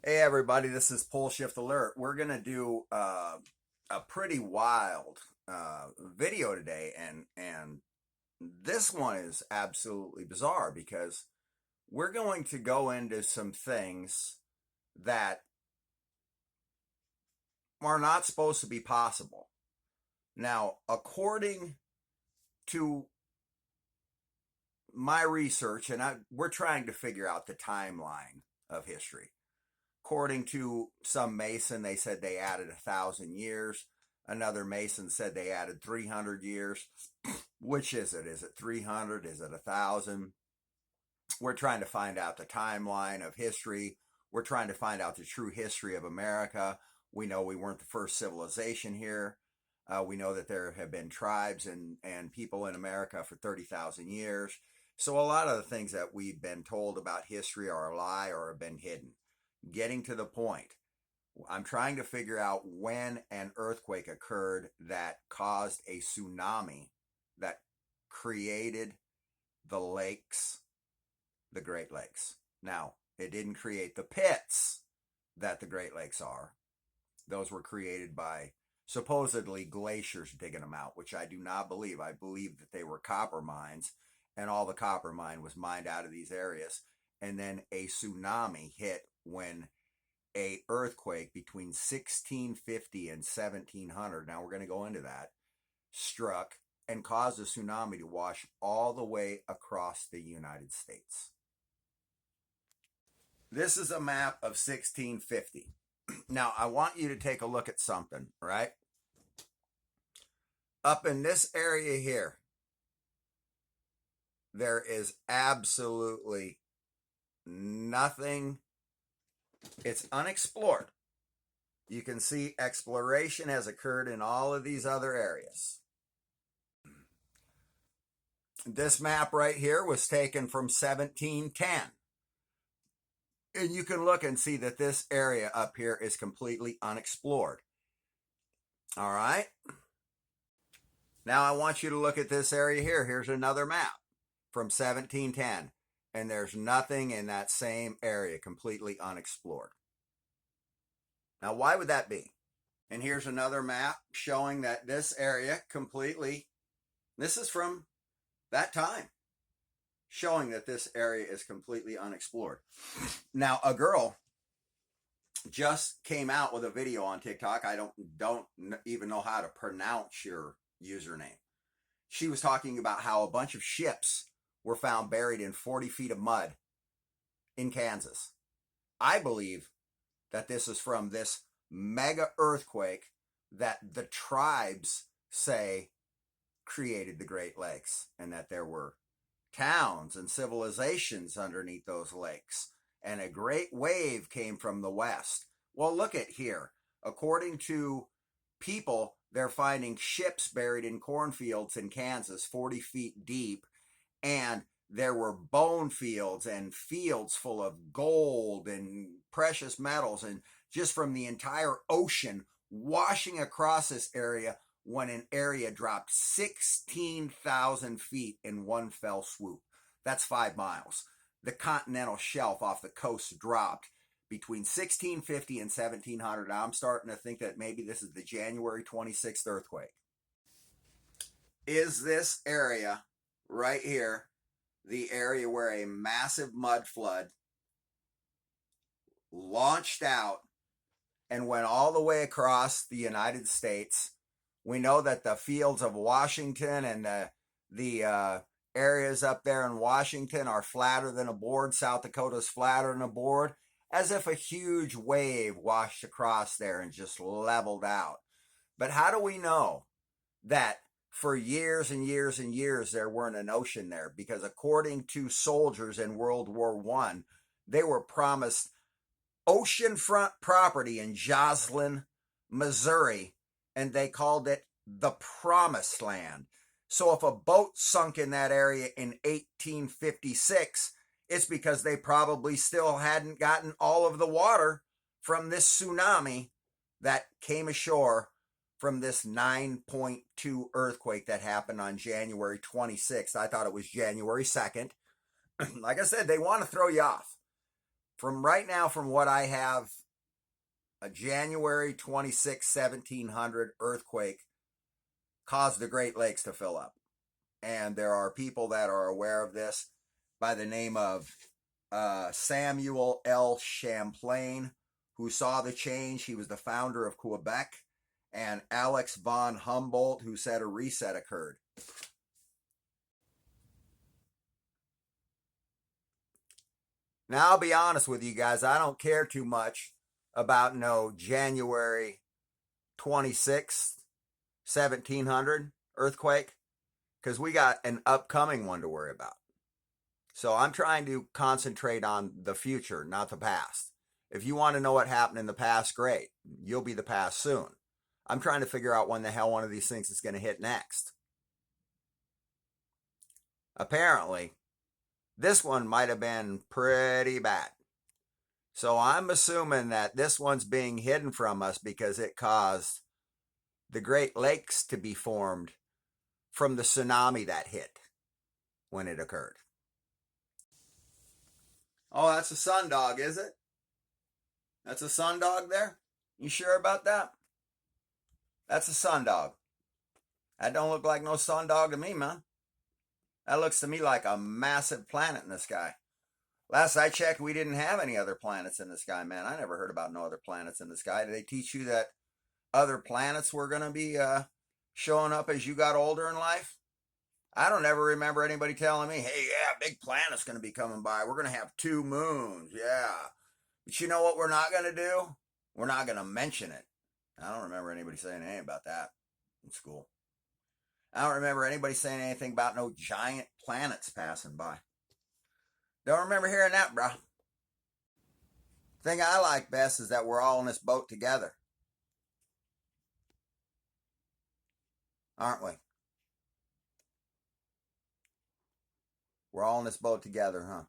Hey everybody, this is Poleshift Alert. We're gonna do a pretty wild video today, and this one is absolutely bizarre because we're going to go into some things that are not supposed to be possible. Now, according to my research, and we're trying to figure out the timeline of history. According to some Mason, they said they added 1,000 years. Another Mason said they added 300 years. Which is it? Is it 300? Is it 1,000? We're trying to find out the timeline of history. We're trying to find out the true history of America. We know we weren't the first civilization here. We know that there have been tribes and people in America for 30,000 years. So a lot of the things that we've been told about history are a lie or have been hidden. Getting to the point, I'm trying to figure out when an earthquake occurred that caused a tsunami that created the lakes, the Great Lakes. Now, it didn't create the pits that the Great Lakes are. Those were created by supposedly glaciers digging them out, which I do not believe. I believe that they were copper mines, and all the copper mine was mined out of these areas. And then a tsunami hit when a earthquake between 1650 and 1700, now we're going to go into that, struck and caused a tsunami to wash all the way across the United States. This is a map of 1650. Now, I want you to take a look at something, right? Up in this area here, there is absolutely nothing. It's unexplored. You can see exploration has occurred in all of these other areas. This map right here was taken from 1710. And you can look and see that this area up here is completely unexplored. All right. Now I want you to look at this area here. Here's another map from 1710. And there's nothing in that same area, completely unexplored. Now, why would that be? And here's another map showing that this area completely, this is from that time, showing that this area is completely unexplored. Now, a girl just came out with a video on TikTok. I don't even know how to pronounce your username. She was talking about how a bunch of ships were found buried in 40 feet of mud in Kansas. I believe that this is from this mega earthquake that the tribes say created the Great Lakes, and that there were towns and civilizations underneath those lakes, and a great wave came from the west. Well, look at here. According to people, they're finding ships buried in cornfields in Kansas 40 feet deep, and there were bone fields and fields full of gold and precious metals, and just from the entire ocean washing across this area when an area dropped 16,000 feet in one fell swoop. That's 5 miles. The continental shelf off the coast dropped between 1650 and 1700. Now I'm starting to think that maybe this is the January 26th earthquake. Is this area right here the area where a massive mud flood launched out and went all the way across the United States? We know that the fields of Washington and the areas up there in Washington are flatter than a board. South Dakota's flatter than a board, as if a huge wave washed across there and just leveled out. But how do we know that for years and years and years there weren't an ocean there? Because according to soldiers in World War I, they were promised oceanfront property in Joslyn, Missouri, and they called it the Promised Land. So if a boat sunk in that area in 1856, it's because they probably still hadn't gotten all of the water from this tsunami that came ashore from this 9.2 earthquake that happened on January 26th. I thought it was January 2nd. Like I said, they want to throw you off. From right now, from what I have, a January 26, 1700 earthquake caused the Great Lakes to fill up. And there are people that are aware of this by the name of Samuel L. Champlain, who saw the change. He was the founder of Quebec. And Alex von Humboldt, who said a reset occurred. Now, I'll be honest with you guys, I don't care too much about no January 26th, 1700 earthquake, because we got an upcoming one to worry about. So I'm trying to concentrate on the future, not the past. If you want to know what happened in the past, great. You'll be the past soon. I'm trying to figure out when the hell one of these things is going to hit next. Apparently, this one might have been pretty bad. So I'm assuming that this one's being hidden from us because it caused the Great Lakes to be formed from the tsunami that hit when it occurred. Oh, that's a sundog, is it? That's a sundog there? You sure about that? That's a sundog. That don't look like no sundog to me, man. That looks to me like a massive planet in the sky. Last I checked, we didn't have any other planets in the sky, man. I never heard about no other planets in the sky. Did they teach you that other planets were going to be showing up as you got older in life? I don't ever remember anybody telling me, hey, yeah, big planet's going to be coming by. We're going to have 2 moons, yeah. But you know what we're not going to do? We're not going to mention it. I don't remember anybody saying anything about that in school. I don't remember anybody saying anything about no giant planets passing by. Don't remember hearing that, bro. The thing I like best is that we're all in this boat together. Aren't we? We're all in this boat together, huh?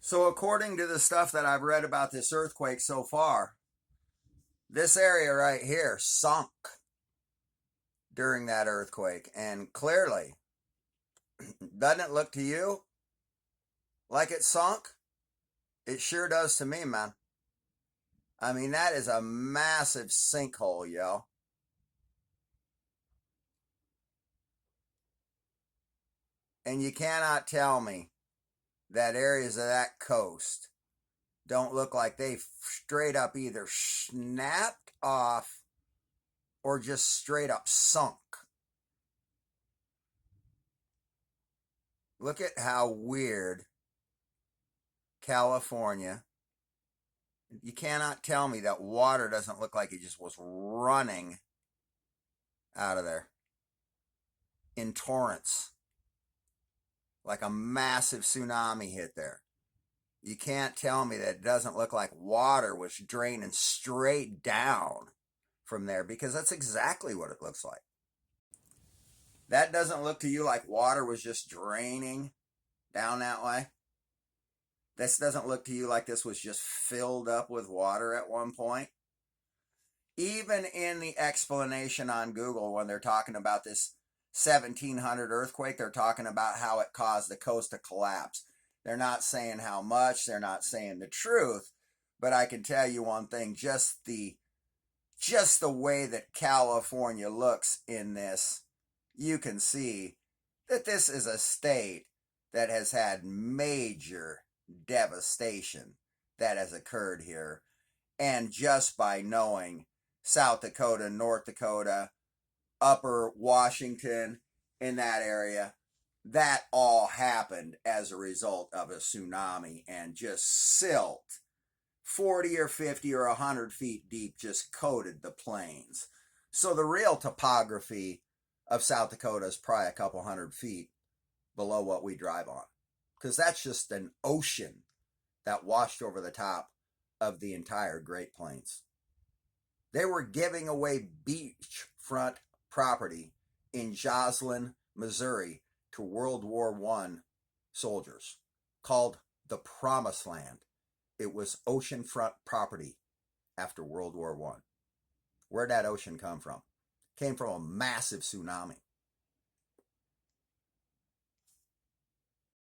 So according to the stuff that I've read about this earthquake so far, this area right here sunk during that earthquake. And clearly, doesn't it look to you like it sunk? It sure does to me, man. I mean, that is a massive sinkhole, yo. And you cannot tell me that areas of that coast don't look like they straight up either snapped off or just straight up sunk. Look at how weird California. You cannot tell me that water doesn't look like it just was running out of there in torrents, like a massive tsunami hit there. You can't tell me that it doesn't look like water was draining straight down from there, because that's exactly what it looks like. That doesn't look to you like water was just draining down that way? This doesn't look to you like this was just filled up with water at one point? Even in the explanation on Google, when they're talking about this 1700 earthquake, they're talking about how it caused the coast to collapse. They're not saying how much, they're not saying the truth, but I can tell you one thing, just the way that California looks in this, you can see that this is a state that has had major devastation that has occurred here. And just by knowing South Dakota, North Dakota, Upper Washington, in that area, that all happened as a result of a tsunami, and just silt 40 or 50 or 100 feet deep just coated the plains. So the real topography of South Dakota is probably a couple 100 feet below what we drive on, because that's just an ocean that washed over the top of the entire Great Plains. They were giving away beachfront property in Joslyn, Missouri to World War I soldiers, called the Promised Land. It was oceanfront property after World War I. Where'd that ocean come from? It came from a massive tsunami.